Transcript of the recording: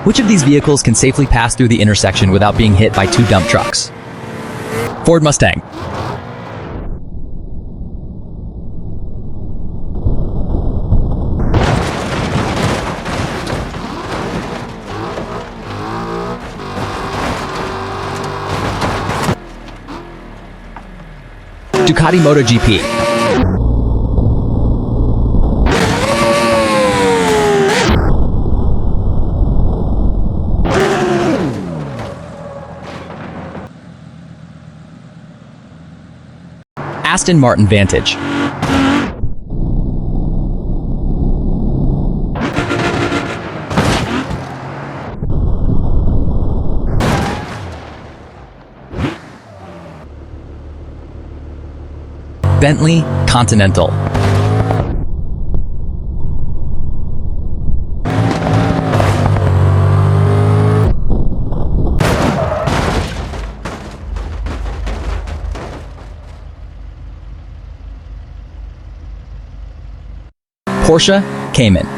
Which of these vehicles can safely pass through the intersection without being hit by two dump trucks? Ford Mustang. Ducati MotoGP. Aston Martin Vantage. Bentley Continental. Porsche Cayman.